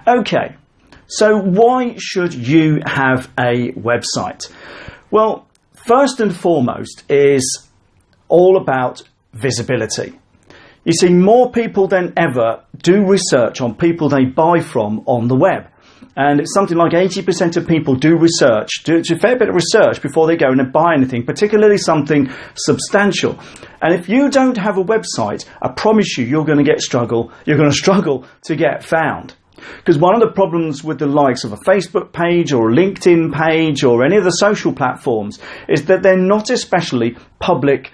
Okay, so why should you have a website? Well, first and foremost is all about visibility. You see, more people than ever do research on people they buy from on the web. And it's something like 80% of people do a fair bit of research before they go and buy anything, particularly something substantial. And if you don't have a website, I promise you, you're going to struggle to get found. Because one of the problems with the likes of a Facebook page or a LinkedIn page or any of the social platforms is that they're not especially public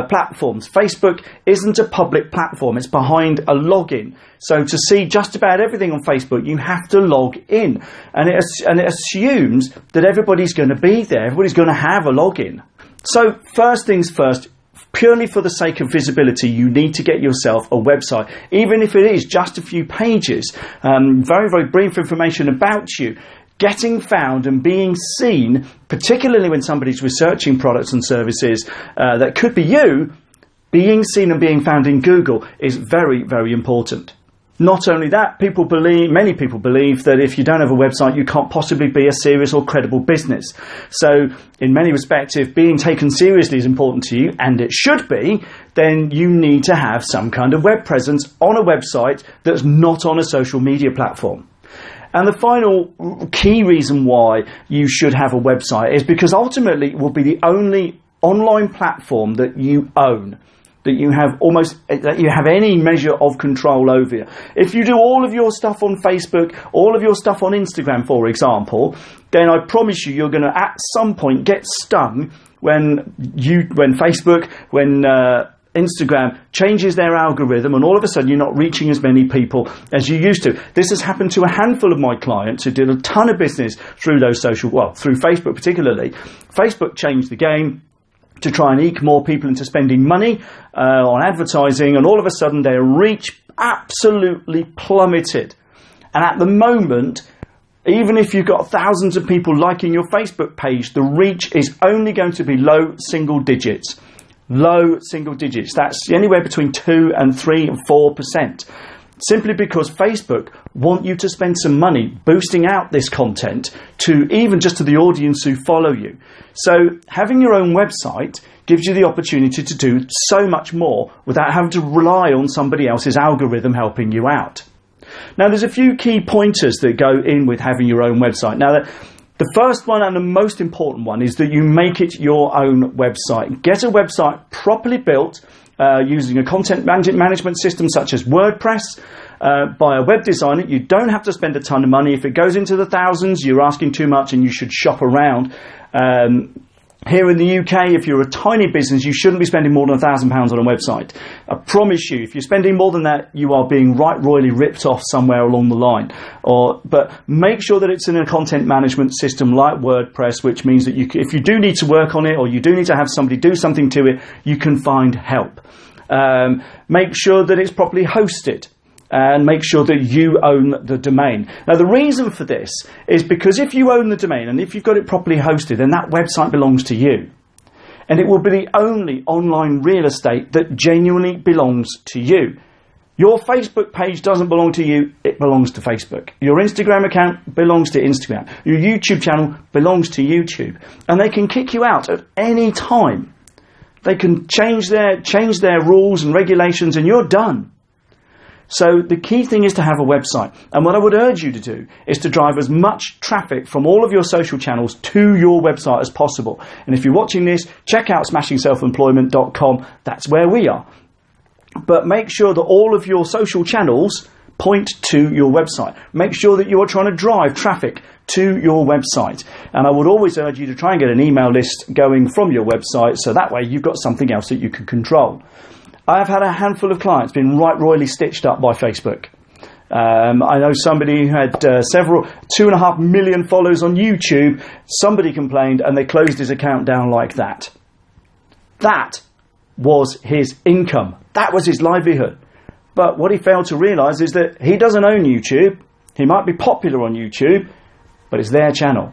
platforms. Facebook isn't a public platform. It's behind a login. So to see just about everything on Facebook, you have to log in. And it assumes that everybody's going to be there. Everybody's going to have a login. So first things first, purely for the sake of visibility, you need to get yourself a website, even if it is just a few pages, very, very brief information about you. Getting found and being seen, particularly when somebody's researching products and services that could be you, being seen and being found in Google is very, very important. Not only that, many people believe that if you don't have a website, you can't possibly be a serious or credible business. So in many respects, if being taken seriously is important to you, and it should be, then you need to have some kind of web presence on a website that's not on a social media platform. And the final key reason why you should have a website is because ultimately it will be the only online platform that you own, that you have any measure of control over. If you do all of your stuff on Facebook, all of your stuff on Instagram, for example, then I promise you're going to at some point get stung when Facebook, Instagram changes their algorithm and all of a sudden you're not reaching as many people as you used to. This has happened to a handful of my clients who did a ton of business through through Facebook particularly. Facebook changed the game to try and eke more people into spending money on advertising, and all of a sudden their reach absolutely plummeted. And at the moment, even if you've got thousands of people liking your Facebook page, the reach is only going to be low single digits. Low single digits. That's anywhere between 2 and 3 and 4%. Simply because Facebook want you to spend some money boosting out this content to even just to the audience who follow you. So having your own website gives you the opportunity to do so much more without having to rely on somebody else's algorithm helping you out. Now there's a few key pointers that go in with having your own website. Now the first one and the most important one is that you make it your own website. Get a website properly built using a content management system such as WordPress by a web designer. You don't have to spend a ton of money. If it goes into the thousands, you're asking too much and you should shop around. Here in the UK, if you're a tiny business, you shouldn't be spending more than £1,000 on a website. I promise you, if you're spending more than that, you are being royally ripped off somewhere along the line. But make sure that it's in a content management system like WordPress, which means that if you do need to work on it or you do need to have somebody do something to it, you can find help. Make sure that it's properly hosted. And make sure that you own the domain. Now, the reason for this is because if you own the domain and if you've got it properly hosted, then that website belongs to you. And it will be the only online real estate that genuinely belongs to you. Your Facebook page doesn't belong to you, it belongs to Facebook. Your Instagram account belongs to Instagram. Your YouTube channel belongs to YouTube. And they can kick you out at any time. They can change their rules and regulations and you're done. So the key thing is to have a website. And what I would urge you to do is to drive as much traffic from all of your social channels to your website as possible. And if you're watching this, check out smashingselfemployment.com. That's where we are. But make sure that all of your social channels point to your website. Make sure that you are trying to drive traffic to your website. And I would always urge you to try and get an email list going from your website so that way you've got something else that you can control. I have had a handful of clients been royally stitched up by Facebook. I know somebody who had 2.5 million followers on YouTube. Somebody complained and they closed his account down like that. That was his income. That was his livelihood. But what he failed to realise is that he doesn't own YouTube. He might be popular on YouTube, but it's their channel.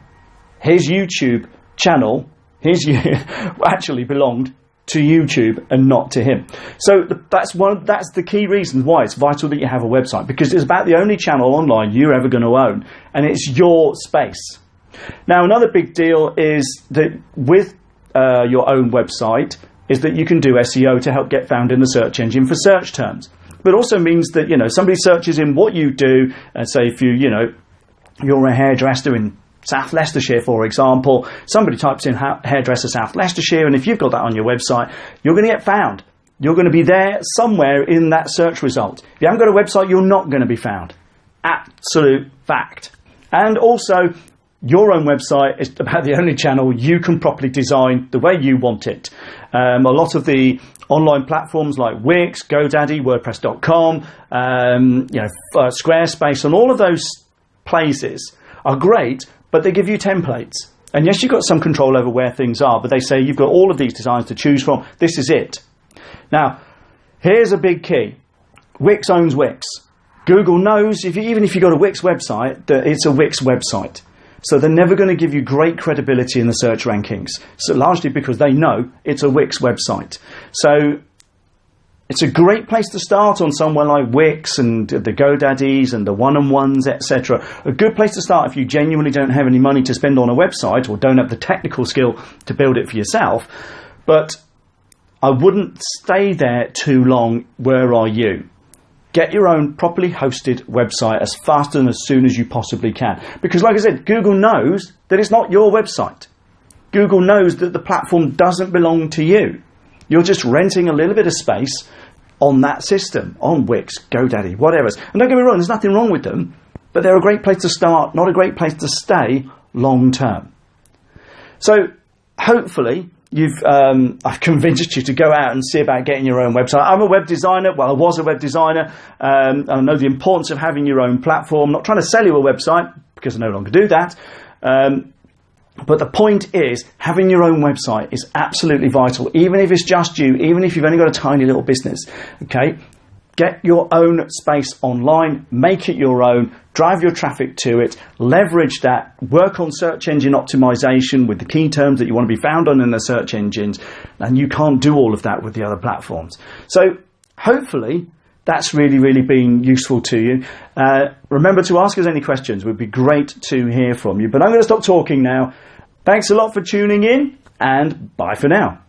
His YouTube channel actually belonged to YouTube and not to him. So that's the key reason why it's vital that you have a website, because it's about the only channel online you're ever going to own, and it's your space. Now, another big deal is that with your own website is that you can do SEO to help get found in the search engine for search terms. But also means that, somebody searches in what you do, and say if you're a hairdresser in South Leicestershire, for example, somebody types in hairdresser South Leicestershire, and if you've got that on your website, you're going to get found. You're going to be there somewhere in that search result. If you haven't got a website, you're not going to be found. Absolute fact. And also, your own website is about the only channel you can properly design the way you want it. A lot of the online platforms like Wix, GoDaddy, WordPress.com, Squarespace, and all of those places are great, but they give you templates. And yes, you've got some control over where things are, but they say you've got all of these designs to choose from. This is it. Now, here's a big key. Wix owns Wix. Google knows, even if you've got a Wix website, that it's a Wix website. So they're never going to give you great credibility in the search rankings. So largely because they know it's a Wix website. So it's a great place to start on somewhere like Wix and the GoDaddies and the one-on-ones, etc. A good place to start if you genuinely don't have any money to spend on a website or don't have the technical skill to build it for yourself. But I wouldn't stay there too long. Where are you? Get your own properly hosted website as fast and as soon as you possibly can. Because like I said, Google knows that it's not your website. Google knows that the platform doesn't belong to you. You're just renting a little bit of space on that system, on Wix, GoDaddy, whatever. And don't get me wrong, there's nothing wrong with them, but they're a great place to start, not a great place to stay long term. So hopefully I've convinced you to go out and see about getting your own website. I'm a web designer. Well, I was a web designer. I know the importance of having your own platform. I'm not trying to sell you a website because I no longer do that. But the point is, having your own website is absolutely vital, even if it's just you, even if you've only got a tiny little business. Okay? Get your own space online, make it your own, drive your traffic to it, leverage that, work on search engine optimization with the key terms that you want to be found on in the search engines, and you can't do all of that with the other platforms. So hopefully that's really, really been useful to you. Remember to ask us any questions. It would be great to hear from you. But I'm going to stop talking now. Thanks a lot for tuning in, and bye for now.